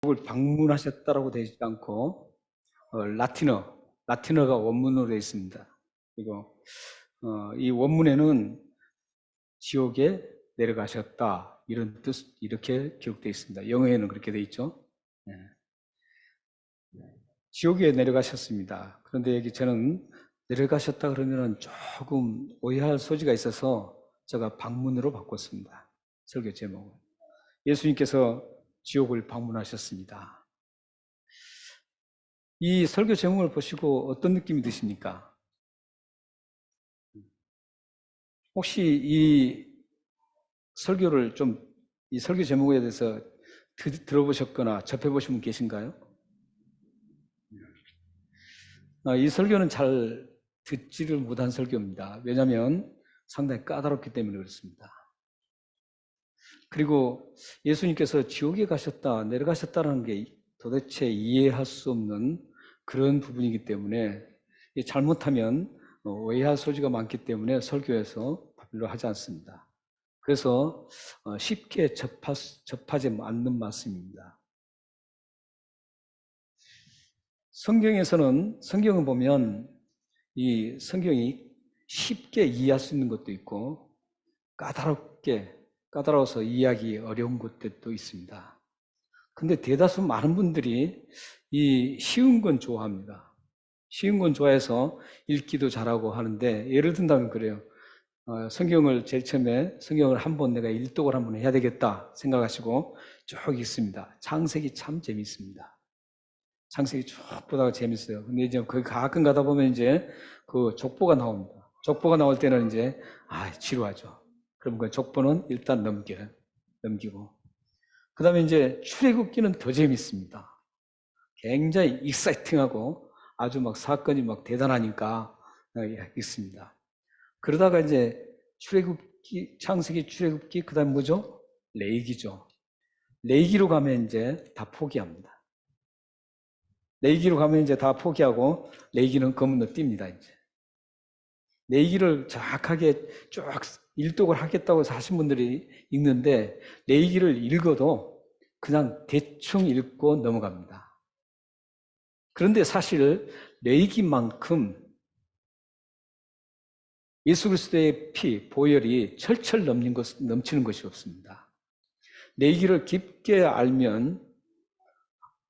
지옥을 방문하셨다라고 되어 있지 않고 라틴어가 원문으로 되어 있습니다. 그리고 이 원문에는 지옥에 내려가셨다 이런 뜻 이렇게 기록되어 있습니다. 영어에는 그렇게 되어 있죠. 네. 지옥에 내려가셨습니다. 그런데 여기 저는 내려가셨다 그러면은 조금 오해할 소지가 있어서 제가 방문으로 바꿨습니다. 설교 제목을. 예수님께서 지옥을 방문하셨습니다. 이 설교 제목을 보시고 어떤 느낌이 드십니까? 혹시 이 설교를 이 설교 제목에 대해서 들어보셨거나 접해보신 분 계신가요? 이 설교는 잘 듣지를 못한 설교입니다. 왜냐하면 상당히 까다롭기 때문에 그렇습니다. 그리고 예수님께서 지옥에 가셨다, 내려가셨다는 게 도대체 이해할 수 없는 그런 부분이기 때문에 잘못하면 오해할 소지가 많기 때문에 설교에서 별로 하지 않습니다. 그래서 쉽게 접하지 않는 말씀입니다. 성경을 보면 이 성경이 쉽게 이해할 수 있는 것도 있고 까다로워서 이해하기 어려운 것들도 있습니다. 근데 대다수 많은 분들이 이 쉬운 건 좋아합니다. 쉬운 건 좋아해서 읽기도 잘하고 하는데 예를 든다면 그래요. 성경을 제일 처음에 성경을 한번 내가 일독을 한번 해야 되겠다 생각하시고 쭉 읽습니다. 창세기 참 재밌습니다. 창세기 쭉 보다가 재밌어요. 근데 이제 그 가끔 가다 보면 이제 그 족보가 나옵니다. 족보가 나올 때는 이제 지루하죠. 그럼 그 족보는 일단 넘기고 그 다음에 이제 출애굽기는 더 재밌습니다. 굉장히 익사이팅하고 아주 막 사건이 막 대단하니까 있습니다. 그러다가 이제 창세기, 출애굽기, 그 다음 뭐죠? 레위기죠. 레위기로 가면 이제 다 포기합니다. 레위기로 가면 이제 다 포기하고 레위기는 검은 너 띱니다, 이제. 레위기를 정확하게 쭉 일독을 하겠다고 하신 분들이 읽는데 레위기를 읽어도 그냥 대충 읽고 넘어갑니다. 그런데 사실 레위기만큼 예수 그리스도의 피, 보혈이 철철 넘치는 것이 없습니다. 레위기를 깊게 알면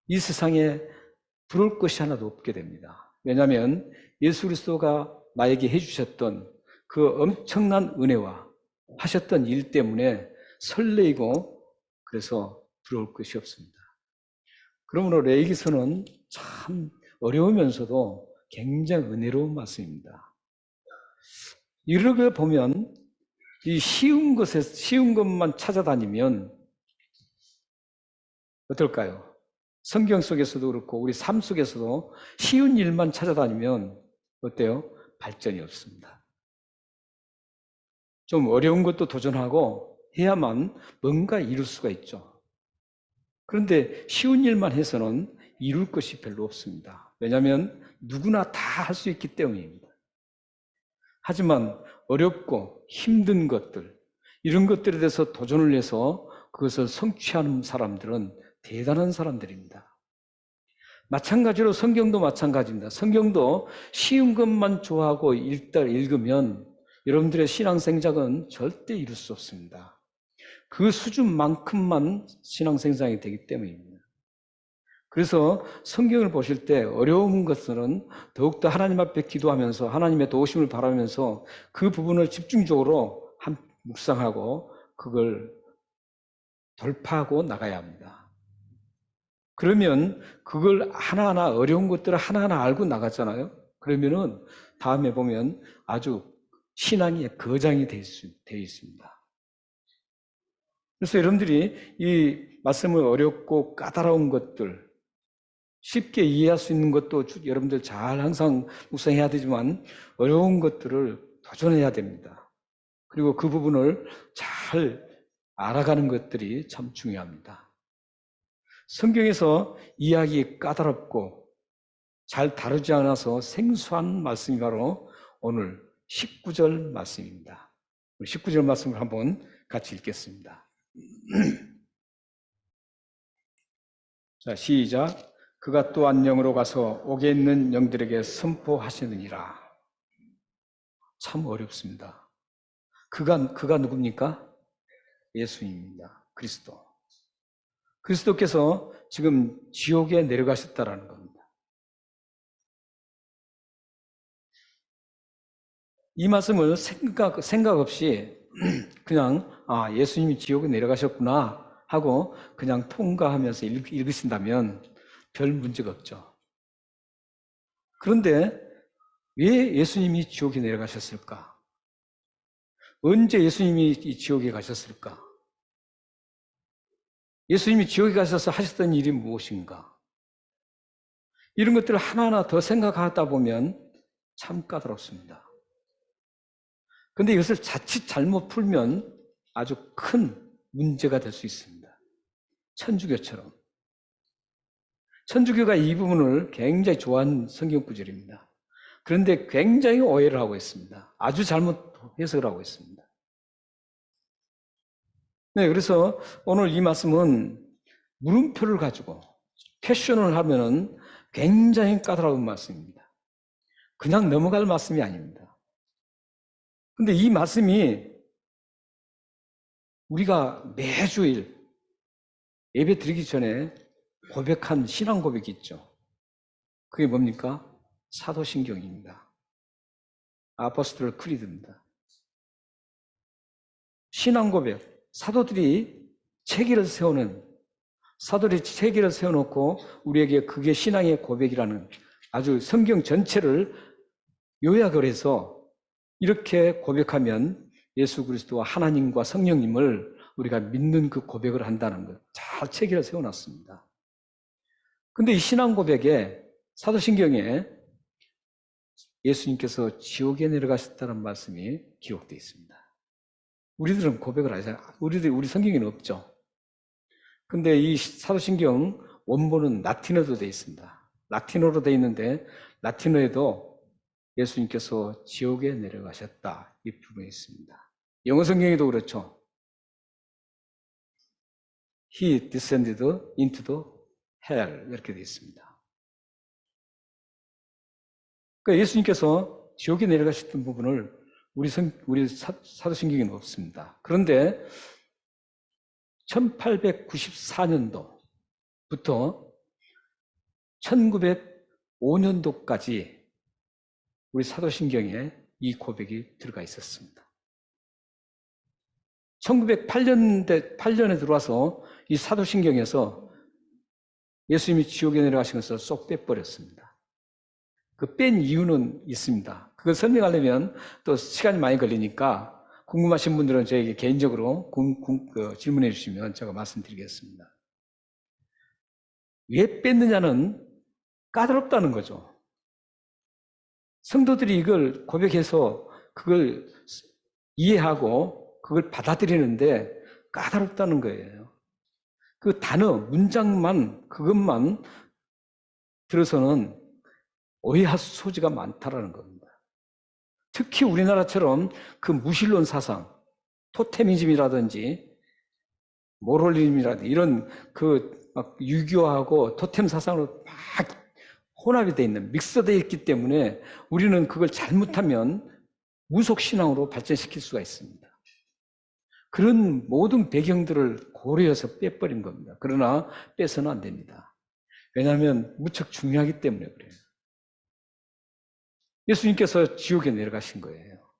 이 세상에 부러울 것이 하나도 없게 됩니다. 왜냐하면 예수 그리스도가 나에게 해주셨던 그 엄청난 은혜와 하셨던 일 때문에 설레이고 그래서 부러울 것이 없습니다. 그러므로 레위기서는 참 어려우면서도 굉장히 은혜로운 말씀입니다. 이렇게 보면 이 쉬운 것만 찾아다니면 어떨까요? 성경 속에서도 그렇고 우리 삶 속에서도 쉬운 일만 찾아다니면 어때요? 발전이 없습니다. 좀 어려운 것도 도전하고 해야만 뭔가 이룰 수가 있죠. 그런데 쉬운 일만 해서는 이룰 것이 별로 없습니다. 왜냐하면 누구나 다 할 수 있기 때문입니다. 하지만 어렵고 힘든 것들, 이런 것들에 대해서 도전을 해서 그것을 성취하는 사람들은 대단한 사람들입니다. 마찬가지로 성경도 마찬가지입니다. 성경도 쉬운 것만 좋아하고 읽으면 여러분들의 신앙생장은 절대 이룰 수 없습니다. 그 수준만큼만 신앙생장이 되기 때문입니다. 그래서 성경을 보실 때 어려운 것은 더욱더 하나님 앞에 기도하면서 하나님의 도우심을 바라면서 그 부분을 집중적으로 묵상하고 그걸 돌파하고 나가야 합니다. 그러면 그걸 하나하나 어려운 것들을 하나하나 알고 나갔잖아요. 그러면은 다음에 보면 아주 신앙의 거장이 되어 있습니다. 그래서 여러분들이 이 말씀을 어렵고 까다로운 것들 쉽게 이해할 수 있는 것도 여러분들 잘 항상 묵상해야 되지만 어려운 것들을 도전해야 됩니다. 그리고 그 부분을 잘 알아가는 것들이 참 중요합니다. 성경에서 이야기 까다롭고 잘 다루지 않아서 생소한 말씀이 바로 오늘 19절 말씀입니다. 19절 말씀을 한번 같이 읽겠습니다. 자, 시작. 그가 또 안녕으로 가서 옥에 있는 영들에게 선포하시느니라. 참 어렵습니다. 그가 누굽니까? 예수님입니다. 그리스도. 그리스도께서 지금 지옥에 내려가셨다라는 겁니다. 이 말씀을 생각 없이 그냥 예수님이 지옥에 내려가셨구나 하고 그냥 통과하면서 읽으신다면 별 문제가 없죠. 그런데 왜 예수님이 지옥에 내려가셨을까? 언제 예수님이 이 지옥에 가셨을까? 예수님이 지옥에 가셔서 하셨던 일이 무엇인가? 이런 것들을 하나하나 더 생각하다 보면 참 까다롭습니다. 그런데 이것을 자칫 잘못 풀면 아주 큰 문제가 될 수 있습니다. 천주교처럼. 천주교가 이 부분을 굉장히 좋아하는 성경 구절입니다. 그런데 굉장히 오해를 하고 있습니다. 아주 잘못 해석을 하고 있습니다. 네, 그래서 오늘 이 말씀은 물음표를 가지고 퀘션을 하면은 굉장히 까다로운 말씀입니다. 그냥 넘어갈 말씀이 아닙니다. 근데 이 말씀이 우리가 매주일 예배 드리기 전에 고백한 신앙 고백이 있죠. 그게 뭡니까? 사도신경입니다. 아포스톨 크리드입니다. 신앙 고백, 사도들이 체계를 세워놓고 우리에게 그게 신앙의 고백이라는 아주 성경 전체를 요약을 해서 이렇게 고백하면 예수 그리스도와 하나님과 성령님을 우리가 믿는 그 고백을 한다는 것, 잘 체계를 세워놨습니다. 근데 이 신앙 고백에 사도신경에 예수님께서 지옥에 내려가셨다는 말씀이 기록되어 있습니다. 우리들은 고백을 하지 않아요. 우리 성경에는 없죠. 근데 이 사도신경 원본은 라틴어로 되어 있습니다. 라틴어로 되어 있는데 라틴어에도 예수님께서 지옥에 내려가셨다 이 부분이 있습니다. 영어 성경에도 그렇죠. He descended into the hell 이렇게 되어 있습니다. 그러니까 예수님께서 지옥에 내려가셨던 부분을 우리 사도신경에는 없습니다. 그런데 1894년도부터 1905년도까지 우리 사도신경에 이 고백이 들어가 있었습니다. 1908년에 들어와서 이 사도신경에서 예수님이 지옥에 내려가신 것을 쏙 빼버렸습니다. 그 뺀 이유는 있습니다. 그걸 설명하려면 또 시간이 많이 걸리니까 궁금하신 분들은 저에게 개인적으로 질문해 주시면 제가 말씀드리겠습니다. 왜 뺐느냐는 까다롭다는 거죠. 성도들이 이걸 고백해서 그걸 이해하고 그걸 받아들이는데 까다롭다는 거예요. 그 단어, 문장만, 그것만 들어서는 오해할 소지가 많다라는 겁니다. 특히 우리나라처럼 그 무신론 사상, 토테미즘이라든지 모럴리즘이라든지 이런 막 유교하고 토템 사상으로 막 혼합이 되어 있는, 믹스되어 있기 때문에 우리는 그걸 잘못하면 무속신앙으로 발전시킬 수가 있습니다. 그런 모든 배경들을 고려해서 빼버린 겁니다. 그러나 빼서는 안 됩니다. 왜냐하면 무척 중요하기 때문에 그래요. 예수님께서 지옥에 내려가신 거예요.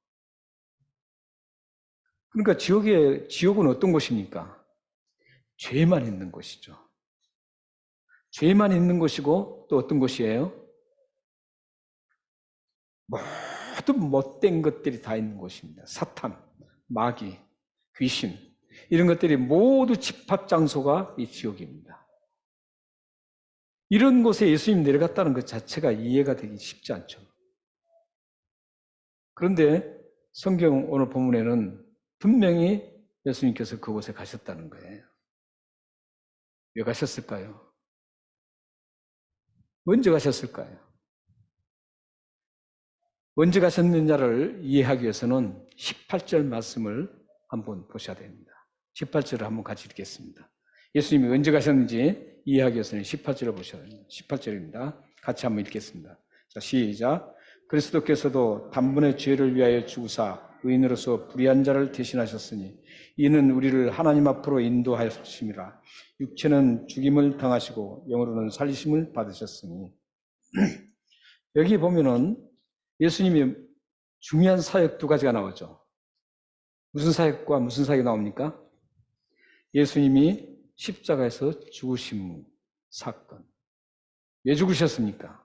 그러니까 지옥은 어떤 곳입니까? 죄만 있는 곳이죠. 죄만 있는 곳이고 또 어떤 곳이에요? 모든 못된 것들이 다 있는 곳입니다. 사탄, 마귀, 귀신 이런 것들이 모두 집합 장소가 이 지옥입니다. 이런 곳에 예수님 내려갔다는 것 자체가 이해가 되기 쉽지 않죠. 그런데 성경 오늘 본문에는 분명히 예수님께서 그곳에 가셨다는 거예요. 왜 가셨을까요? 언제 가셨을까요? 언제 가셨느냐를 이해하기 위해서는 18절 말씀을 한번 보셔야 됩니다. 18절을 한번 같이 읽겠습니다. 예수님이 언제 가셨는지 이해하기 위해서는 18절을 보셔야 돼요. 18절입니다. 같이 한번 읽겠습니다. 자, 시작. 그리스도께서도 단번에 죄를 위하여 죽으사 의인으로서 불의한 자를 대신하셨으니 이는 우리를 하나님 앞으로 인도하셨음이라. 육체는 죽임을 당하시고 영으로는 살리심을 받으셨으니. 여기 보면은 예수님이 중요한 사역 두 가지가 나오죠. 무슨 사역과 무슨 사역이 나옵니까? 예수님이 십자가에서 죽으신 사건. 왜 죽으셨습니까?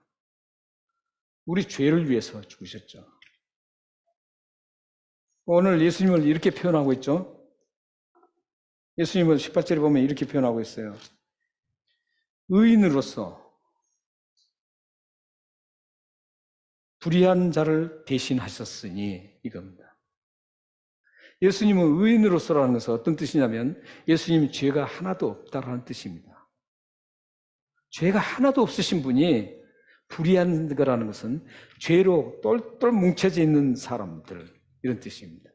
우리 죄를 위해서 죽으셨죠. 오늘 예수님을 이렇게 표현하고 있죠. 예수님을 18절에 보면 이렇게 표현하고 있어요. 의인으로서 불의한 자를 대신하셨으니 이겁니다. 예수님은 의인으로서라는 것은 어떤 뜻이냐면 예수님이 죄가 하나도 없다라는 뜻입니다. 죄가 하나도 없으신 분이 불의한 거라는 것은 죄로 똘똘 뭉쳐져 있는 사람들, 이런 뜻입니다.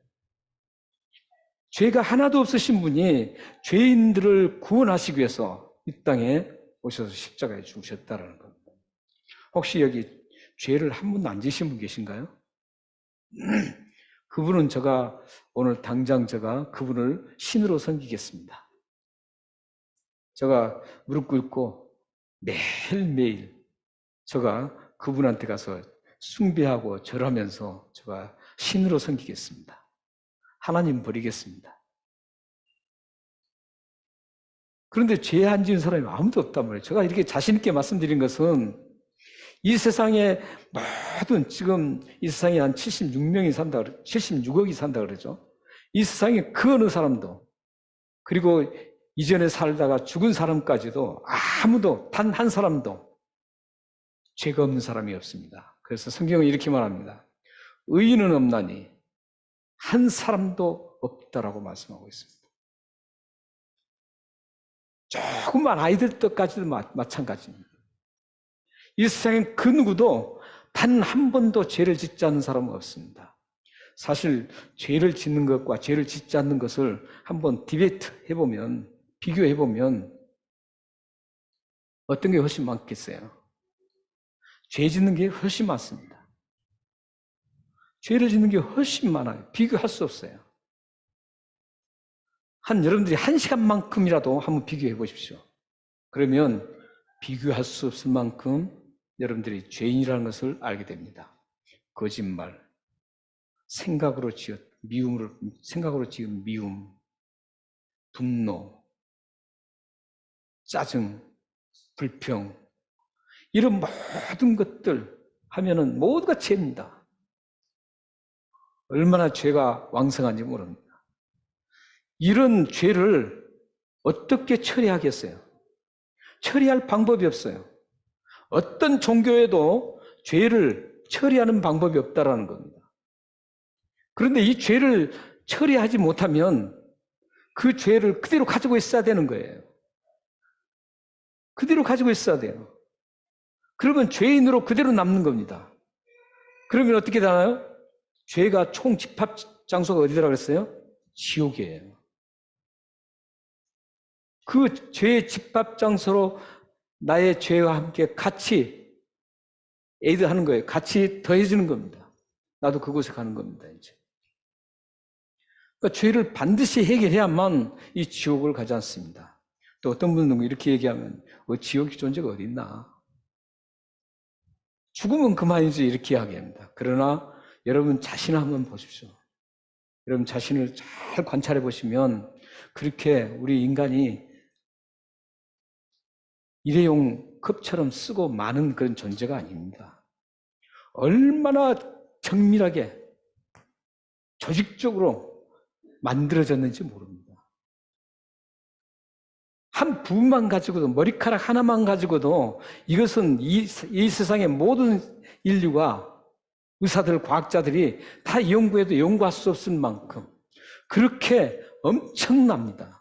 죄가 하나도 없으신 분이 죄인들을 구원하시기 위해서 이 땅에 오셔서 십자가에 죽으셨다는 겁니다. 혹시 여기 죄를 한 번도 안 지신 분 계신가요? 그분은 제가 오늘 당장 그분을 신으로 섬기겠습니다. 제가 무릎 꿇고 매일매일 제가 그분한테 가서 숭배하고 절하면서 제가 신으로 섬기겠습니다. 하나님 버리겠습니다. 그런데 죄 안 지은 사람이 아무도 없단 말이에요. 제가 이렇게 자신 있게 말씀드린 것은 이 세상에 모든 지금 이 세상에 한 76명이 산다, 76억이 산다 그러죠. 이 세상에 그 어느 사람도, 그리고 이전에 살다가 죽은 사람까지도 아무도, 단 한 사람도 죄가 없는 사람이 없습니다. 그래서 성경은 이렇게 말합니다. 의인은 없나니 한 사람도 없다라고 말씀하고 있습니다. 조그만 아이들까지도 마찬가지입니다. 이 세상엔 그 누구도 단 한 번도 죄를 짓지 않는 사람은 없습니다. 사실 죄를 짓는 것과 죄를 짓지 않는 것을 한번 디베이트 해보면, 비교해보면 어떤 게 훨씬 많겠어요? 죄 짓는 게 훨씬 많습니다. 죄를 짓는 게 훨씬 많아요. 비교할 수 없어요. 여러분들이 1시간만큼이라도 한번 비교해 보십시오. 그러면 비교할 수 없을 만큼 여러분들이 죄인이라는 것을 알게 됩니다. 거짓말, 생각으로 지은 미움, 분노, 짜증, 불평, 이런 모든 것들 하면은 모두가 죄입니다. 얼마나 죄가 왕성한지 모릅니다. 이런 죄를 어떻게 처리하겠어요? 처리할 방법이 없어요. 어떤 종교에도 죄를 처리하는 방법이 없다라는 겁니다. 그런데 이 죄를 처리하지 못하면 그 죄를 그대로 가지고 있어야 되는 거예요. 그대로 가지고 있어야 돼요. 그러면 죄인으로 그대로 남는 겁니다. 그러면 어떻게 되나요? 죄가 총 집합 장소가 어디더라 그랬어요? 지옥이에요. 그 죄의 집합 장소로 나의 죄와 함께 같이 에이드하는 거예요. 같이 더해지는 겁니다. 나도 그곳에 가는 겁니다. 이제. 그러니까 죄를 반드시 해결해야만 이 지옥을 가지 않습니다. 또 어떤 분은 이렇게 얘기하면 지옥이 존재가 어디 있나? 죽으면 그만이지 이렇게 이야기합니다. 그러나 여러분 자신을 한번 보십시오. 여러분 자신을 잘 관찰해 보시면 그렇게 우리 인간이 일회용 컵처럼 쓰고 많은 그런 존재가 아닙니다. 얼마나 정밀하게 조직적으로 만들어졌는지 모릅니다. 한 부분만 가지고도, 머리카락 하나만 가지고도 이것은 이 세상의 모든 인류가, 의사들, 과학자들이 다 연구해도 연구할 수 없을 만큼 그렇게 엄청납니다.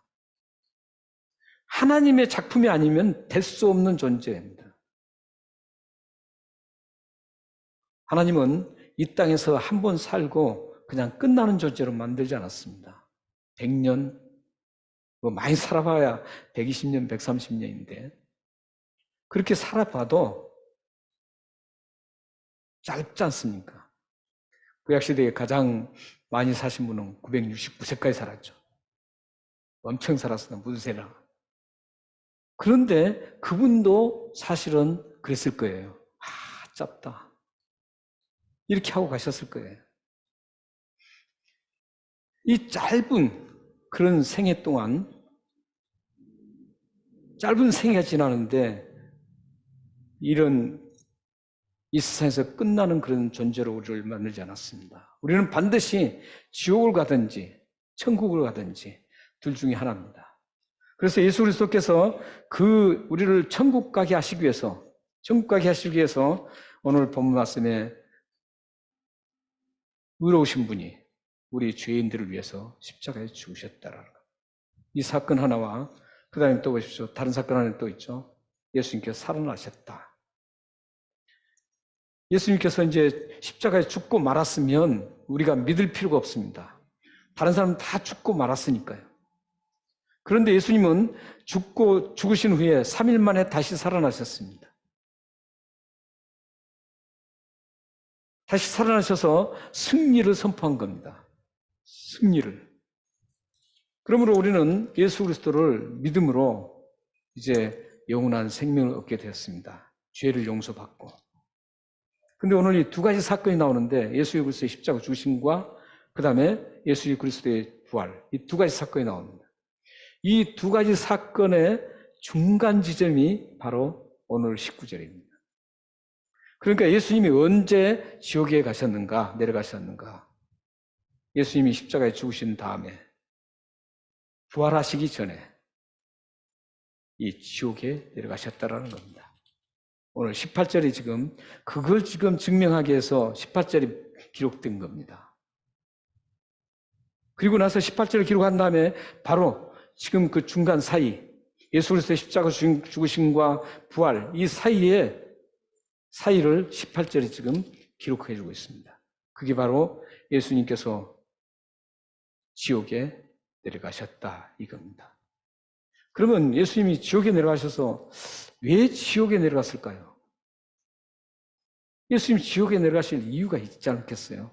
하나님의 작품이 아니면 될 수 없는 존재입니다. 하나님은 이 땅에서 한 번 살고 그냥 끝나는 존재로 만들지 않았습니다. 100년, 많이 살아봐야 120년, 130년인데 그렇게 살아봐도 짧지 않습니까? 구약시대에 가장 많이 사신 분은 969세까지 살았죠. 엄청 살았으나 무드세라. 그런데 그분도 사실은 그랬을 거예요. 짧다. 이렇게 하고 가셨을 거예요. 이 짧은 그런 생애 동안, 짧은 생애가 지나는데 이런 이 세상에서 끝나는 그런 존재로 우리를 만들지 않았습니다. 우리는 반드시 지옥을 가든지 천국을 가든지 둘 중에 하나입니다. 그래서 예수 그리스도께서 우리를 천국 가게 하시기 위해서 오늘 본문 말씀에 의로우신 분이 우리 죄인들을 위해서 십자가에 죽으셨다라는 것. 이 사건 하나와 그 다음에 또 보십시오. 다른 사건 하나 또 있죠. 예수님께서 살아나셨다. 예수님께서 이제 십자가에 죽고 말았으면 우리가 믿을 필요가 없습니다. 다른 사람은 다 죽고 말았으니까요. 그런데 예수님은 죽으신 후에 3일 만에 다시 살아나셨습니다. 다시 살아나셔서 승리를 선포한 겁니다. 승리를. 그러므로 우리는 예수 그리스도를 믿음으로 이제 영원한 생명을 얻게 되었습니다. 죄를 용서받고. 근데 오늘 이 두 가지 사건이 나오는데 예수 그리스도의 십자가 죽으심과 그 다음에 예수 그리스도의 부활, 이 두 가지 사건이 나옵니다. 이 두 가지 사건의 중간 지점이 바로 오늘 19절입니다. 그러니까 예수님이 언제 지옥에 가셨는가, 내려가셨는가? 예수님이 십자가에 죽으신 다음에 부활하시기 전에 이 지옥에 내려가셨다라는 겁니다. 오늘 18절이 그걸 증명하기 위해서 18절이 기록된 겁니다. 그리고 나서 18절을 기록한 다음에 바로 지금 그 중간 사이, 예수 그리스도의 십자가 죽으심과 부활, 이 사이를 18절이 지금 기록해 주고 있습니다. 그게 바로 예수님께서 지옥에 내려가셨다 이겁니다. 그러면 예수님이 지옥에 내려가셔서 왜 지옥에 내려갔을까요? 예수님 지옥에 내려가실 이유가 있지 않겠어요?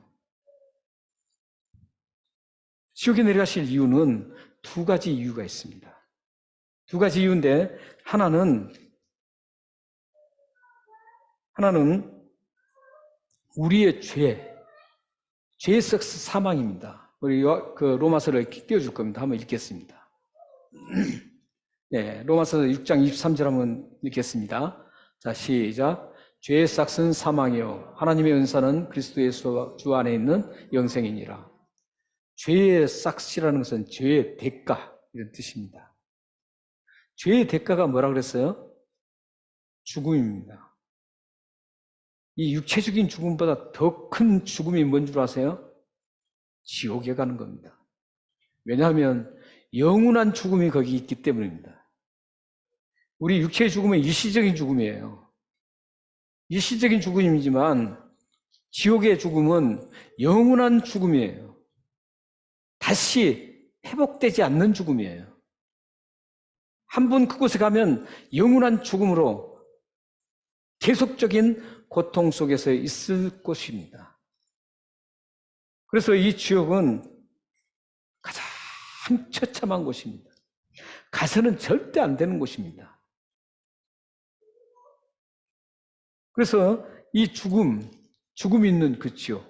지옥에 내려가실 이유는 두 가지 이유가 있습니다. 두 가지 이유인데 하나는 우리의 죄의 사망입니다. 우리 그 로마서를 띄워줄 겁니다. 한번 읽겠습니다. 네, 로마서 6장 23절 한번 읽겠습니다. 자, 시작. 죄의 삭은 사망이요 하나님의 은사는 그리스도 예수 주 안에 있는 영생이니라. 죄의 삭이라는 것은 죄의 대가 이런 뜻입니다. 죄의 대가가 뭐라 그랬어요? 죽음입니다. 이 육체적인 죽음보다 더 큰 죽음이 뭔 줄 아세요? 지옥에 가는 겁니다. 왜냐하면 영원한 죽음이 거기 있기 때문입니다. 우리 육체의 죽음은 일시적인 죽음이에요. 일시적인 죽음이지만 지옥의 죽음은 영원한 죽음이에요. 다시 회복되지 않는 죽음이에요. 한 번 그곳에 가면 영원한 죽음으로 계속적인 고통 속에서 있을 곳입니다. 그래서 이 지옥은 가장 처참한 곳입니다. 가서는 절대 안 되는 곳입니다. 그래서 이 죽음 있는 그 지옥,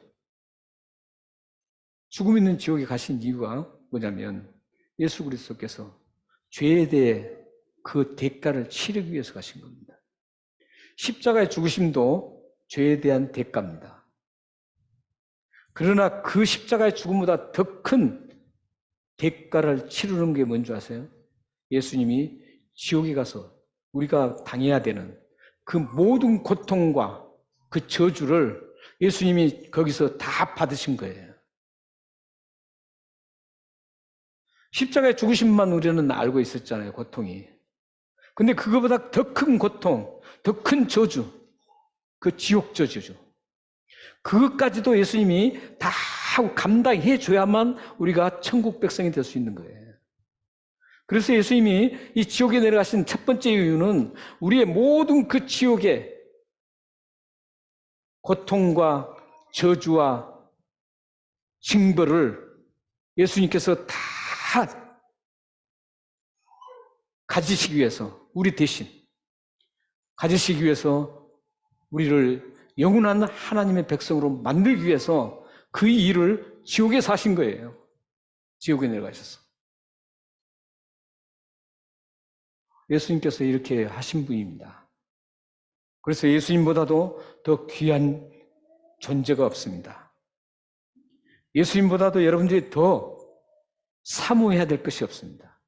죽음 있는 지옥에 가신 이유가 뭐냐면 예수 그리스도께서 죄에 대해 그 대가를 치르기 위해서 가신 겁니다. 십자가의 죽으심도 죄에 대한 대가입니다. 그러나 그 십자가의 죽음보다 더 큰 대가를 치르는 게 뭔지 아세요? 예수님이 지옥에 가서 우리가 당해야 되는 그 모든 고통과 그 저주를 예수님이 거기서 다 받으신 거예요. 십자가의 죽으심만 우리는 알고 있었잖아요, 고통이. 근데 그거보다 더 큰 고통, 더 큰 저주, 그 지옥 저주죠. 그것까지도 예수님이 다 하고 감당해 줘야만 우리가 천국 백성이 될 수 있는 거예요. 그래서 예수님이 이 지옥에 내려가신 첫 번째 이유는 우리의 모든 그 지옥의 고통과 저주와 징벌을 예수님께서 다 가지시기 위해서, 우리 대신 가지시기 위해서 우리를 영원한 하나님의 백성으로 만들기 위해서 그 일을 지옥에서 하신 거예요. 지옥에 내려가셔서. 예수님께서 이렇게 하신 분입니다. 그래서 예수님보다도 더 귀한 존재가 없습니다. 예수님보다도 여러분들이 더 사모해야 될 것이 없습니다.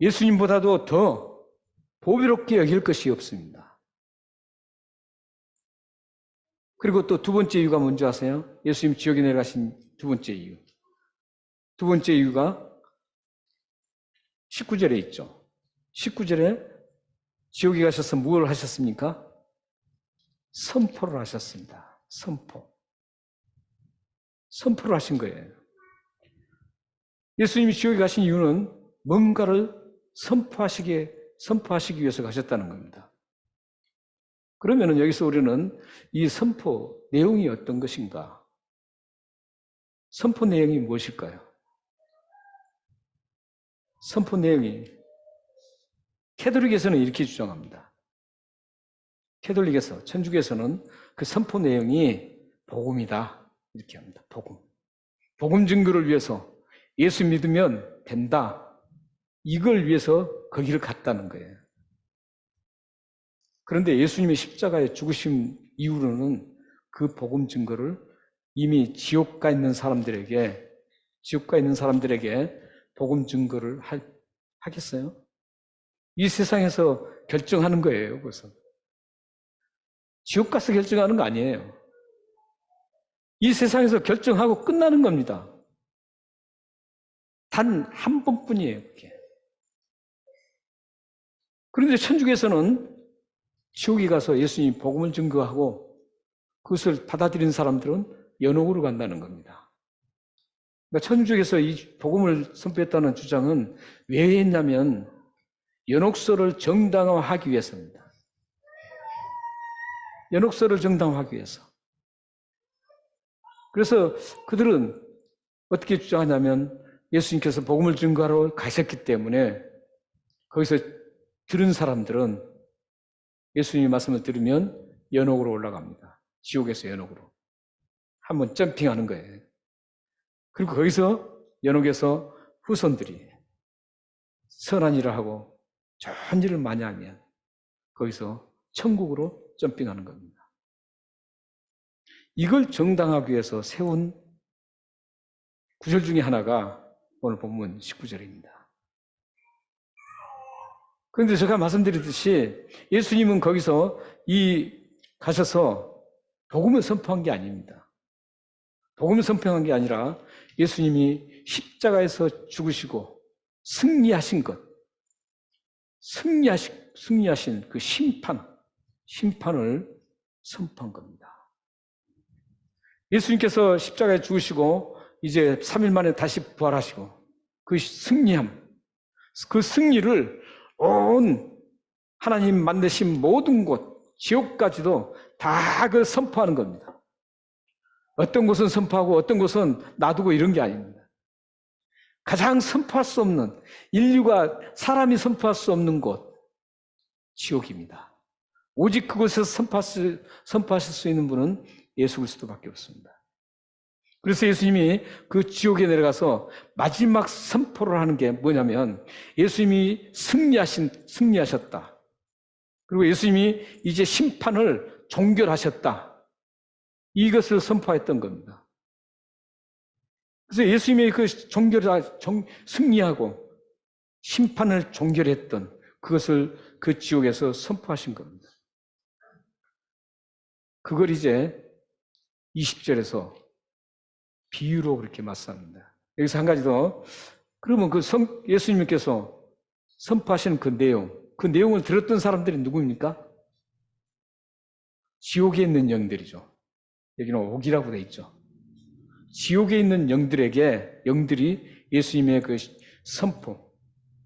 예수님보다도 더 보배롭게 여길 것이 없습니다. 그리고 또 두 번째 이유가 뭔지 아세요? 예수님 지옥에 내려가신 두 번째 이유. 두 번째 이유가 19절에 있죠. 19절에 지옥에 가셔서 무엇을 하셨습니까? 선포를 하셨습니다. 선포를 하신 거예요. 예수님이 지옥에 가신 이유는 뭔가를 선포하시기 위해서 가셨다는 겁니다. 그러면 여기서 우리는 이 선포 내용이 어떤 것인가? 선포 내용이 무엇일까요? 선포 내용이 캐톨릭에서는 이렇게 주장합니다. 캐톨릭에서, 천주교에서는 그 선포 내용이 복음이다 이렇게 합니다. 복음 증거를 위해서 예수 믿으면 된다, 이걸 위해서 거기를 갔다는 거예요. 그런데 예수님의 십자가에 죽으신 이후로는 그 복음 증거를 이미 지옥 가 있는 사람들에게 복음 증거를 하겠어요? 이 세상에서 결정하는 거예요. 그래서 지옥 가서 결정하는 거 아니에요. 이 세상에서 결정하고 끝나는 겁니다. 단 한 번뿐이에요. 그게. 그런데 천주교에서는 지옥에 가서 예수님이 복음을 증거하고 그것을 받아들인 사람들은 연옥으로 간다는 겁니다. 그러니까 천주교에서 이 복음을 선포했다는 주장은 왜 했냐면 연옥설을 정당화하기 위해서입니다. 연옥설을 정당화하기 위해서. 그래서 그들은 어떻게 주장하냐면 예수님께서 복음을 증거하러 가셨기 때문에 거기서 들은 사람들은 예수님의 말씀을 들으면 연옥으로 올라갑니다. 지옥에서 연옥으로. 한번 점핑하는 거예요. 그리고 거기서 연옥에서 후손들이 선한 일을 하고 좋은 일을 많이 하면 거기서 천국으로 점핑하는 겁니다. 이걸 정당하기 위해서 세운 구절 중에 하나가 오늘 본문 19절입니다. 그런데 제가 말씀드렸듯이 예수님은 거기서 가셔서 복음을 선포한 게 아닙니다. 복음을 선포한 게 아니라 예수님이 십자가에서 죽으시고 승리하신 것, 승리하신 그 심판을 선포한 겁니다. 예수님께서 십자가에 죽으시고 이제 3일 만에 다시 부활하시고 그 그 승리를 온 하나님 만드신 모든 곳, 지옥까지도 다 그 선포하는 겁니다. 어떤 곳은 선포하고 어떤 곳은 놔두고 이런 게 아닙니다. 가장 선포할 수 없는, 인류가 사람이 선포할 수 없는 곳, 지옥입니다. 오직 그곳에서 선포하실 수 있는 분은 예수 그리스도밖에 없습니다. 그래서 예수님이 그 지옥에 내려가서 마지막 선포를 하는 게 뭐냐면 예수님이 승리하셨다. 그리고 예수님이 이제 심판을 종결하셨다. 이것을 선포했던 겁니다. 그래서 예수님이 그 승리하고 심판을 종결했던 그것을 그 지옥에서 선포하신 겁니다. 그걸 이제 20절에서 비유로 그렇게 말씀합니다. 여기서 한 가지 더. 그러면 예수님께서 선포하시는 그 내용을 들었던 사람들이 누구입니까? 지옥에 있는 영들이죠. 여기는 옥이라고 돼 있죠. 지옥에 있는 영들이 예수님의 그 선포,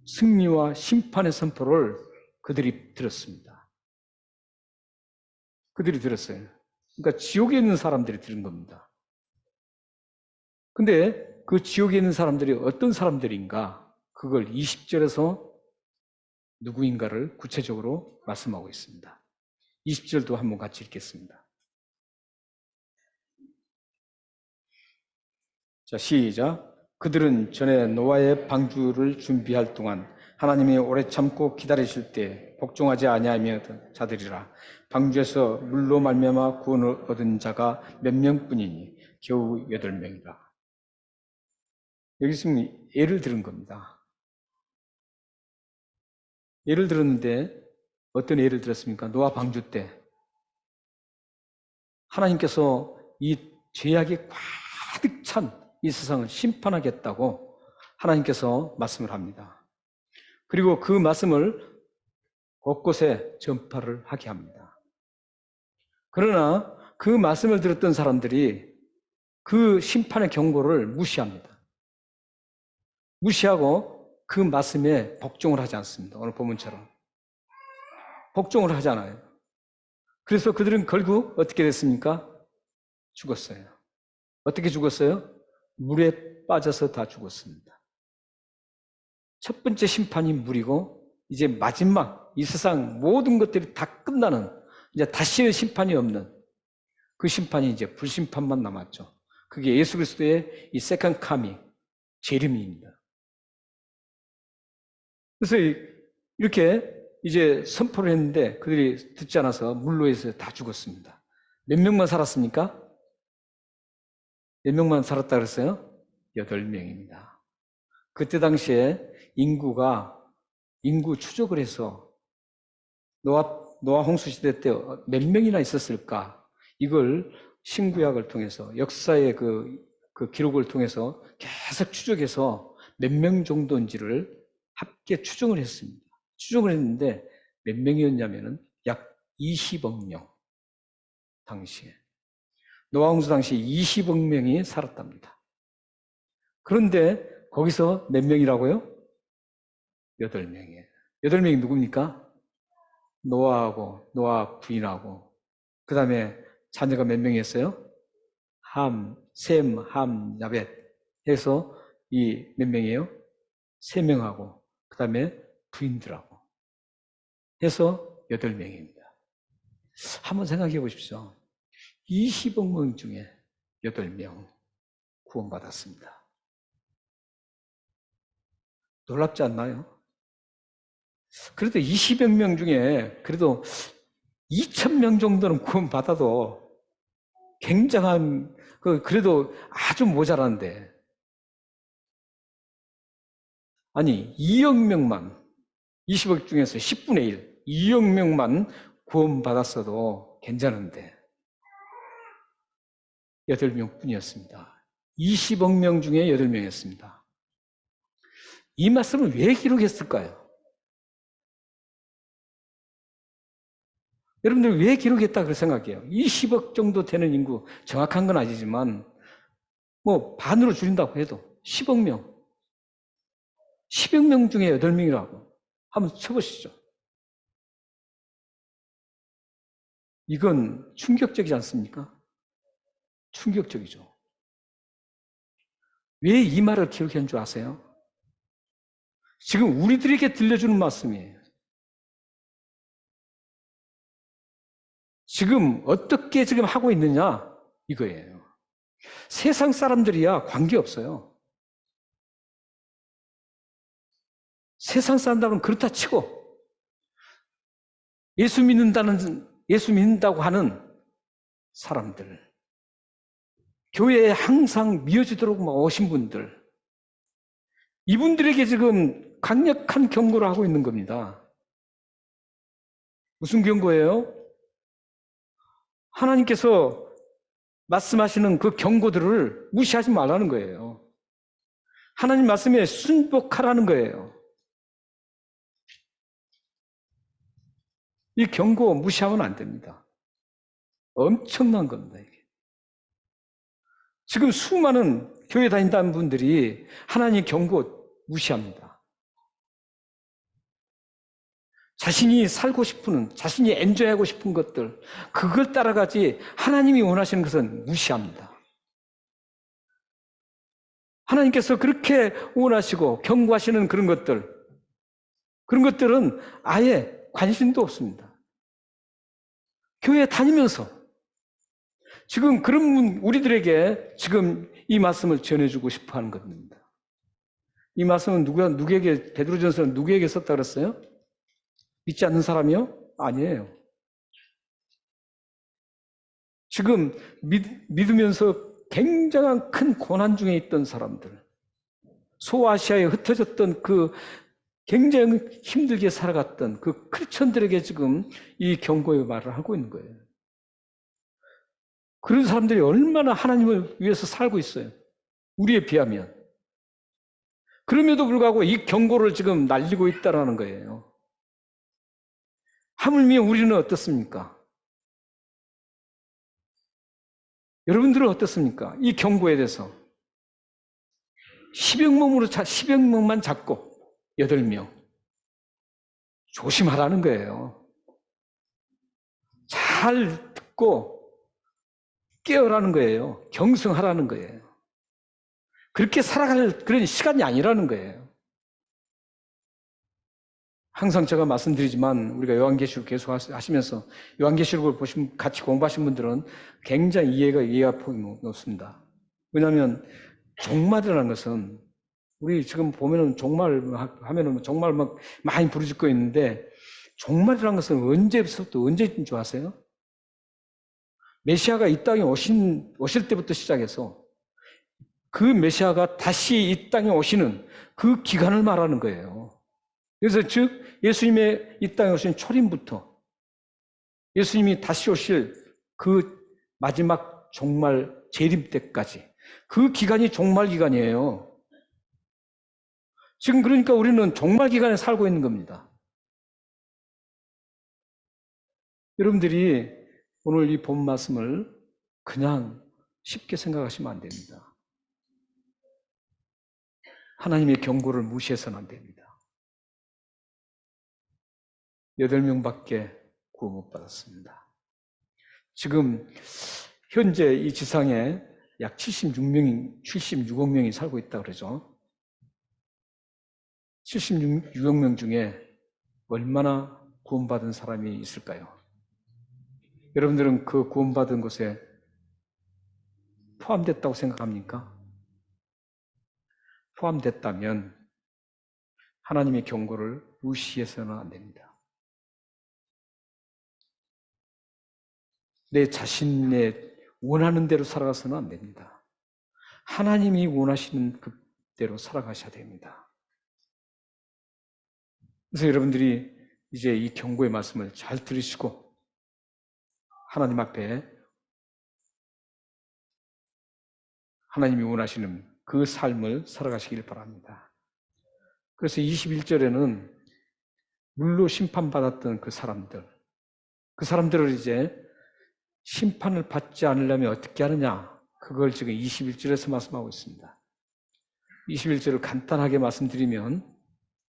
승리와 심판의 선포를 그들이 들었습니다. 그들이 들었어요. 그러니까 지옥에 있는 사람들이 들은 겁니다. 근데 그 지옥에 있는 사람들이 어떤 사람들인가? 그걸 20절에서 누구인가를 구체적으로 말씀하고 있습니다. 20절도 한번 같이 읽겠습니다. 자, 시작. 그들은 전에 노아의 방주를 준비할 동안 하나님이 오래 참고 기다리실 때 복종하지 아니하며 자들이라. 방주에서 물로 말미암아 구원을 얻은 자가 몇 명뿐이니 겨우 8명이라. 여기 있으면 예를 들은 겁니다. 예를 들었는데 어떤 예를 들었습니까? 노아 방주 때 하나님께서 이 죄악이 가득 찬 이 세상을 심판하겠다고 하나님께서 말씀을 합니다. 그리고 그 말씀을 곳곳에 전파를 하게 합니다. 그러나 그 말씀을 들었던 사람들이 그 심판의 경고를 무시합니다. 무시하고 그 말씀에 복종을 하지 않습니다. 오늘 본문처럼. 복종을 하지 않아요. 그래서 그들은 결국 어떻게 됐습니까? 죽었어요. 어떻게 죽었어요? 물에 빠져서 다 죽었습니다. 첫 번째 심판이 물이고 이제 마지막 이 세상 모든 것들이 다 끝나는 이제 다시의 심판이 없는 그 심판이 이제 불심판만 남았죠. 그게 예수 그리스도의 이 세컨드 카밍 재림입니다. 그래서 이렇게 이제 선포를 했는데 그들이 듣지 않아서 물로 해서 다 죽었습니다. 몇 명만 살았습니까? 몇 명만 살았다 그랬어요? 8명입니다. 그때 당시에 인구 추적을 해서 노아 홍수 시대 때 몇 명이나 있었을까? 이걸 신구약을 통해서 역사의 그 기록을 통해서 계속 추적해서 몇 명 정도인지를 함께 추정을 했습니다. 추정을 했는데 몇 명이었냐면은 약 20억 명. 당시에. 노아 홍수 당시에 20억 명이 살았답니다. 그런데 거기서 몇 명이라고요? 8명이에요. 8명이 누굽니까? 노아하고 노아 부인하고 그 다음에 자녀가 몇 명이었어요? 셈, 함, 야벳 해서 이 몇 명이에요? 3명하고 그 다음에 부인들하고 해서 8명입니다. 한번 생각해 보십시오. 20억 명 중에 8명 구원받았습니다. 놀랍지 않나요? 그래도 20여 명 중에 그래도 2,000명 정도는 구원받아도 굉장한, 그래도 아주 모자란데. 아니, 2억 명만, 20억 중에서 10분의 1, 2억 명만 구원받았어도 괜찮은데, 8명 뿐이었습니다. 20억 명 중에 8명이었습니다. 이 말씀을 왜 기록했을까요? 여러분들 왜 기록했다 그렇게 생각해요? 20억 정도 되는 인구, 정확한 건 아니지만 뭐 반으로 줄인다고 해도 10억 명, 10억 명 중에 8명이라고 한번 쳐보시죠. 이건 충격적이지 않습니까? 충격적이죠. 왜 이 말을 기록한 줄 아세요? 지금 우리들에게 들려주는 말씀이에요. 지금 어떻게 지금 하고 있느냐? 이거예요. 세상 사람들이야 관계없어요. 세상 사람들은 그렇다 치고 예수 믿는다고 하는 사람들, 교회에 항상 미어지도록 오신 분들, 이분들에게 지금 강력한 경고를 하고 있는 겁니다. 무슨 경고예요? 하나님께서 말씀하시는 그 경고들을 무시하지 말라는 거예요. 하나님 말씀에 순복하라는 거예요. 이 경고 무시하면 안 됩니다. 엄청난 겁니다, 이게. 지금 수많은 교회 다닌다는 분들이 하나님의 경고 무시합니다. 자신이 살고 싶은, 자신이 엔조이하고 싶은 것들, 그걸 따라가지 하나님이 원하시는 것은 무시합니다. 하나님께서 그렇게 원하시고 경고하시는 그런 것들은 아예 관심도 없습니다. 교회 다니면서 지금 그런 우리들에게 지금 이 말씀을 전해주고 싶어 하는 겁니다. 이 말씀은 누구에게, 베드로전서는 누구에게 썼다 그랬어요? 믿지 않는 사람이요? 아니에요. 지금 믿으면서 굉장한 큰 고난 중에 있던 사람들, 소아시아에 흩어졌던 그 굉장히 힘들게 살아갔던 그 크리스천들에게 지금 이 경고의 말을 하고 있는 거예요. 그런 사람들이 얼마나 하나님을 위해서 살고 있어요. 우리에 비하면. 그럼에도 불구하고 이 경고를 지금 날리고 있다는 거예요. 하물며 우리는 어떻습니까? 여러분들은 어떻습니까? 이 경고에 대해서 10여 명만 잡고 8명 조심하라는 거예요. 잘 듣고 깨어라는 거예요. 경성하라는 거예요. 그렇게 살아갈 그런 시간이 아니라는 거예요. 항상 제가 말씀드리지만 우리가 요한계시록 계속 하시면서 요한계시록을 같이 공부하신 분들은 굉장히 이해가 폭이 높습니다. 왜냐하면 종말이라는 것은 우리 지금 보면은 종말 하면은 정말 막 많이 부르짖고 있는데 종말이라는 것은 언제부터 언제인 줄 아세요? 메시아가 이 땅에 오실 때부터 시작해서 그 메시아가 다시 이 땅에 오시는 그 기간을 말하는 거예요. 그래서 즉 예수님의 이 땅에 오신 초림부터 예수님이 다시 오실 그 마지막 종말 재림 때까지 그 기간이 종말 기간이에요. 지금 그러니까 우리는 종말 기간에 살고 있는 겁니다. 여러분들이 오늘 이 본 말씀을 그냥 쉽게 생각하시면 안 됩니다. 하나님의 경고를 무시해서는 안 됩니다. 8명밖에 구원 못 받았습니다. 지금 현재 이 지상에 약 76억 명이 살고 있다고 그러죠. 76억 명 중에 얼마나 구원받은 사람이 있을까요? 여러분들은 그 구원받은 곳에 포함됐다고 생각합니까? 포함됐다면 하나님의 경고를 무시해서는 안 됩니다. 내 자신의 원하는 대로 살아가서는 안 됩니다. 하나님이 원하시는 그대로 살아가셔야 됩니다. 그래서 여러분들이 이제 이 경고의 말씀을 잘 들으시고 하나님 앞에 하나님이 원하시는 그 삶을 살아가시길 바랍니다. 그래서 21절에는 물로 심판받았던 그 사람들을 이제 심판을 받지 않으려면 어떻게 하느냐? 그걸 지금 21절에서 말씀하고 있습니다. 21절을 간단하게 말씀드리면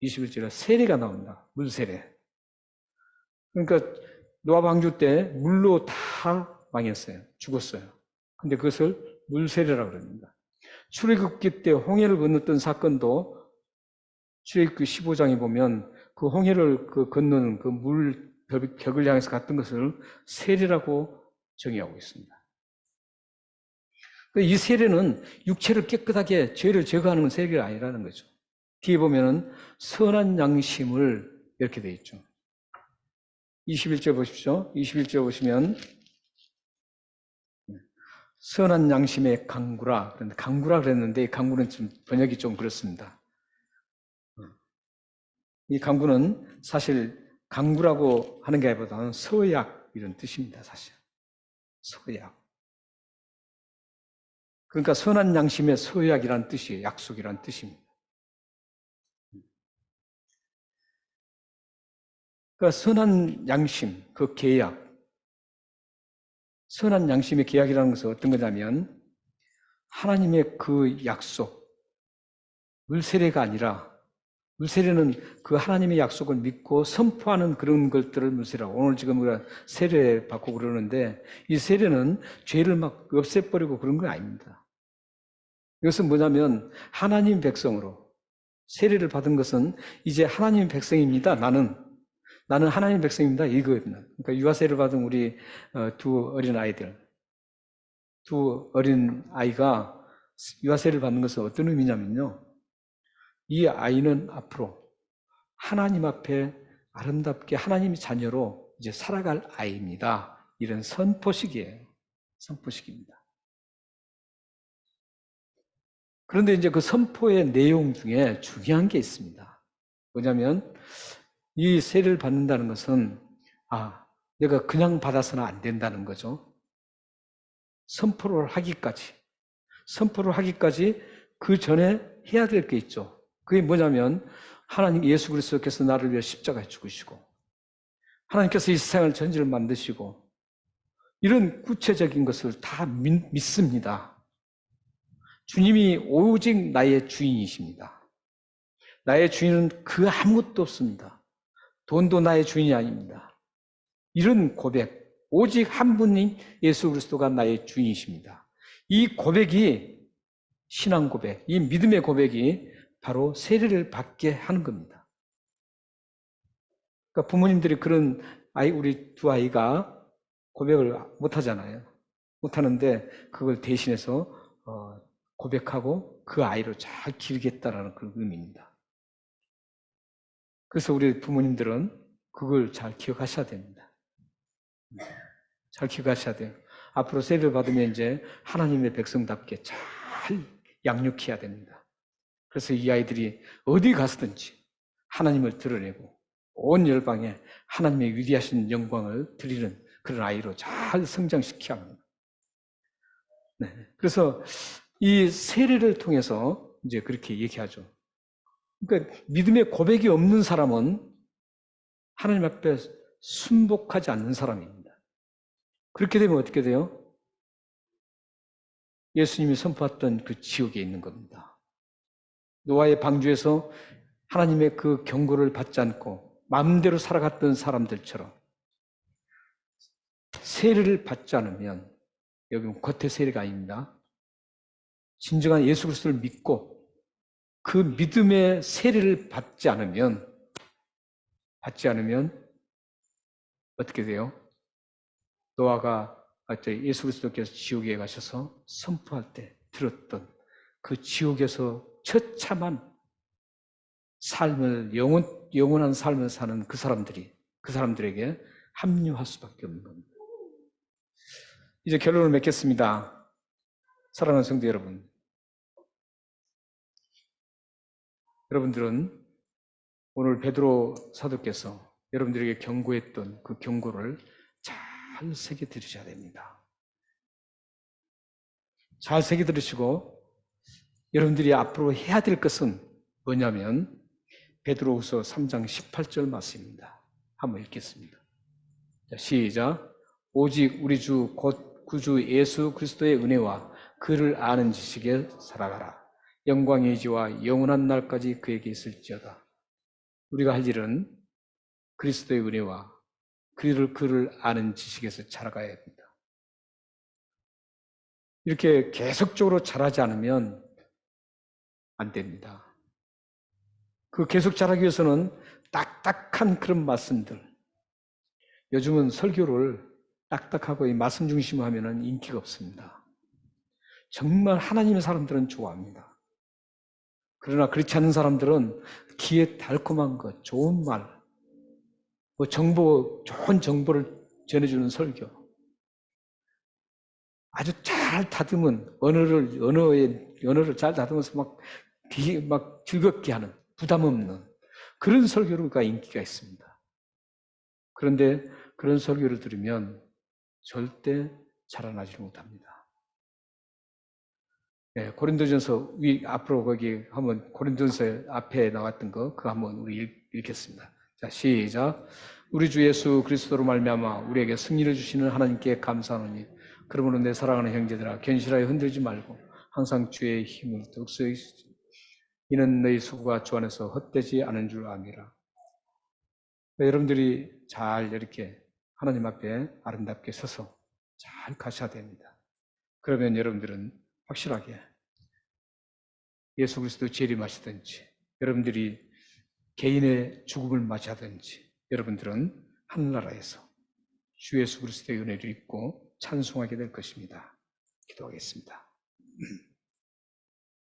21절에 세례가 나온다. 물세례. 그러니까 노아 방주 때 물로 다 망했어요. 죽었어요. 근데 그것을 물세례라고 그럽니다. 출애굽기 때 홍해를 건넜던 사건도 출애굽기 15장에 보면 그 홍해를 건너는 그 물 벽을 향해서 갔던 것을 세례라고 정의하고 있습니다. 이 세례는 육체를 깨끗하게 죄를 제거하는 세례가 아니라는 거죠. 뒤에 보면은 선한 양심을 이렇게 되어 있죠. 21절 보십시오. 21절 보시면 선한 양심의 강구라. 그런데 강구라 그랬는데 이 강구는 좀 번역이 좀 그렇습니다. 이 강구는 사실 강구라고 하는 게 아니보다는 서약 이런 뜻입니다. 사실 서약. 그러니까 선한 양심의 서약이라는 뜻이에요. 약속이라는 뜻입니다. 그러니까 선한 양심, 그 계약, 선한 양심의 계약이라는 것은 어떤 거냐면 하나님의 그 약속, 물세례가 아니라 물세례는 그 하나님의 약속을 믿고 선포하는 그런 것들을 물세례라고. 오늘 지금 우리가 세례 받고 그러는데 이 세례는 죄를 막 없애버리고 그런 건 아닙니다. 이것은 뭐냐면 하나님 백성으로 세례를 받은 것은 이제 하나님 백성입니다. 나는 하나님 백성입니다. 이거입니다. 그러니까 유아세례를 받은 우리 두 어린 아이들, 두 어린 아이가 유아세례를 받는 것은 어떤 의미냐면요. 이 아이는 앞으로 하나님 앞에 아름답게 하나님의 자녀로 이제 살아갈 아이입니다. 이런 선포식이에요. 선포식입니다. 그런데 이제 그 선포의 내용 중에 중요한 게 있습니다. 뭐냐면 이 세례를 받는다는 것은 내가 그냥 받아서는 안 된다는 거죠. 선포를 하기까지 그 전에 해야 될 게 있죠. 그게 뭐냐면 하나님 예수 그리스도께서 나를 위해 십자가에 죽으시고 하나님께서 이 세상을 전지를 만드시고 이런 구체적인 것을 다 믿습니다. 주님이 오직 나의 주인이십니다. 나의 주인은 그 아무것도 없습니다. 돈도 나의 주인이 아닙니다. 이런 고백, 오직 한 분인 예수 그리스도가 나의 주인이십니다. 이 고백이 신앙 고백, 이 믿음의 고백이 바로 세례를 받게 하는 겁니다. 그러니까 부모님들이 그런 우리 두 아이가 고백을 못 하잖아요. 못 하는데 그걸 대신해서 고백하고 그 아이를 잘 기르겠다라는 그런 의미입니다. 그래서 우리 부모님들은 그걸 잘 기억하셔야 됩니다. 잘 기억하셔야 돼요. 앞으로 세례를 받으면 이제 하나님의 백성답게 잘 양육해야 됩니다. 그래서 이 아이들이 어디 가서든지 하나님을 드러내고 온 열방에 하나님의 위대하신 영광을 드리는 그런 아이로 잘 성장시켜야 합니다. 네. 그래서 이 세례를 통해서 이제 그렇게 얘기하죠. 그러니까 믿음의 고백이 없는 사람은 하나님 앞에 순복하지 않는 사람입니다. 그렇게 되면 어떻게 돼요? 예수님이 선포했던 그 지옥에 있는 겁니다. 노아의 방주에서 하나님의 그 경고를 받지 않고 마음대로 살아갔던 사람들처럼 세례를 받지 않으면, 여기는 겉의 세례가 아닙니다. 진정한 예수 그리스도를 믿고 그 믿음의 세례를 받지 않으면 어떻게 돼요? 노아가 예수 그리스도께서 지옥에 가셔서 선포할 때 들었던 그 지옥에서 처참한 삶을, 영원한 삶을 사는 그 사람들에게 합류할 수밖에 없는 겁니다. 이제 결론을 맺겠습니다. 사랑하는 성도 여러분, 여러분들은 오늘 베드로 사도께서 여러분들에게 경고했던 그 경고를 잘 새겨 들으셔야 됩니다. 잘 새겨 들으시고 여러분들이 앞으로 해야 될 것은 뭐냐면 베드로후서 3장 18절 말씀입니다. 한번 읽겠습니다. 자, 시작. 오직 우리 주 곧 구주 예수 그리스도의 은혜와 그를 아는 지식에 살아가라. 영광의 지와 영원한 날까지 그에게 있을지어다. 우리가 할 일은 그리스도의 은혜와 그를 아는 지식에서 자라가야 합니다. 이렇게 계속적으로 자라지 않으면 안 됩니다. 그 계속 자라기 위해서는 딱딱한 그런 말씀들. 요즘은 설교를 딱딱하고 이 말씀 중심으로 하면 인기가 없습니다. 정말 하나님의 사람들은 좋아합니다. 그러나 그렇지 않은 사람들은 귀에 달콤한 것, 좋은 말, 좋은 정보를 전해주는 설교, 아주 잘 다듬은 언어를 잘 다듬어서 막 즐겁게 하는, 부담 없는 그런 설교가 인기가 있습니다. 그런데 그런 설교를 들으면 절대 자라나지 못합니다. 네, 고린도전서 앞으로 거기 한번 고린도전서 앞에 나왔던 거 그거 한번 우리 읽겠습니다. 자, 시작. 우리 주 예수 그리스도로 말미암아 우리에게 승리를 주시는 하나님께 감사하노니 그러므로 내 사랑하는 형제들아 견실하여 흔들지 말고 항상 주의 힘을 덕수히 이는 너희 수고가 주 안에서 헛되지 않은 줄 아미라. 여러분들이 잘 이렇게 하나님 앞에 아름답게 서서 잘 가셔야 됩니다. 그러면 여러분들은 확실하게 예수 그리스도 재림하시든지 여러분들이 개인의 죽음을 맞이하든지 여러분들은 하늘나라에서 주 예수 그리스도의 은혜를 입고 찬송하게 될 것입니다. 기도하겠습니다.